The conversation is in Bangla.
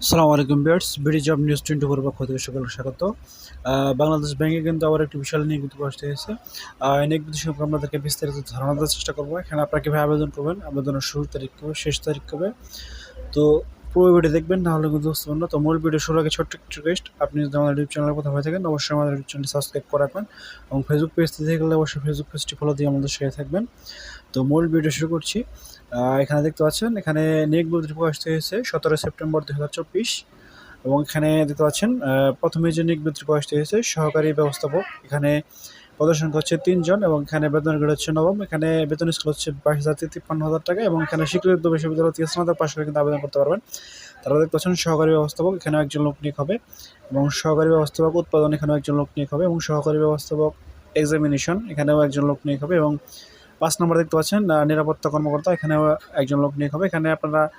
আসসালামু আলাইকুম ভিউয়ার্স, বিডি জব নিউজ 24 পক্ষ থেকে সকলকে স্বাগত। বাংলাদেশ ব্যাংকে কিন্তু আবার একটি বিশাল নিয়োগ বিজ্ঞপ্তি প্রকাশিত হয়েছে। এই নিয়োগ বিজ্ঞপ্তি সম্পর্কে আপনাদেরকে বিস্তারিত ধারণা দেওয়ার চেষ্টা করবো। এখানে আপনারা কীভাবে আবেদন করবেন, আবেদনের শুরু তারিখ কবে, শেষ তারিখ কবে। তো পুরো ভিডিও দেখবেন, নাহলে কিন্তু বুঝতে পারবেন না। তো মূল ভিডিও শুরুর আগে ছোট্ট একটি রিকোয়েস্ট, আপনি যদি আমাদের ইউটিউব চ্যানেলে কোথাও হয়ে থাকেন অবশ্যই আমাদের ইউটিউব চ্যানেলটি সাবস্ক্রাইব করে রাখবেন এবং ফেসবুক পেজ থেকে গেলে অবশ্যই ফেসবুক পেজটি ফলো দিয়ে আমাদের সাথে থাকবেন। তো মূল ভিডিও শুরু করছি। এখানে দেখতে পাচ্ছেন, এখানে নিয়োগ বিজ্ঞপ্তি প্রকাশিত হয়েছে 17 সেপ্টেম্বর 2024 এবং এখানে দেখতে পাচ্ছেন প্রথমে যে নিয়োগ বিজ্ঞপ্তি প্রকাশিত হয়েছে সহকারী ব্যবস্থাপক। এখানে পদের সংখ্যা হচ্ছে 3 জন এবং এখানে বেতন গ্রেড হচ্ছে নবম। এখানে বেতন স্কেল হচ্ছে 22,000 থেকে 53,000 টাকা এবং এখানে স্বীকৃত বিশ্ববিদ্যালয় থেকে স্নাতক পাশ করে কিন্তু আবেদন করতে পারবেন। তারা দেখতে পাচ্ছেন সহকারী ব্যবস্থাপক, এখানেও একজন লোক নিয়োগ হবে এবং সহকারী ব্যবস্থাপক উৎপাদন, এখানেও একজন লোক নিয়োগ হবে এবং সহকারী ব্যবস্থাপক এক্সামিনেশন, এখানেও একজন লোক নিয়োগ হবে এবং 5 নম্বর দেখতে পাচ্ছেন নিরাপত্তা কর্মকর্তা, এখানেও একজন লোক নিয়োগ হবে। এখানে আপনারা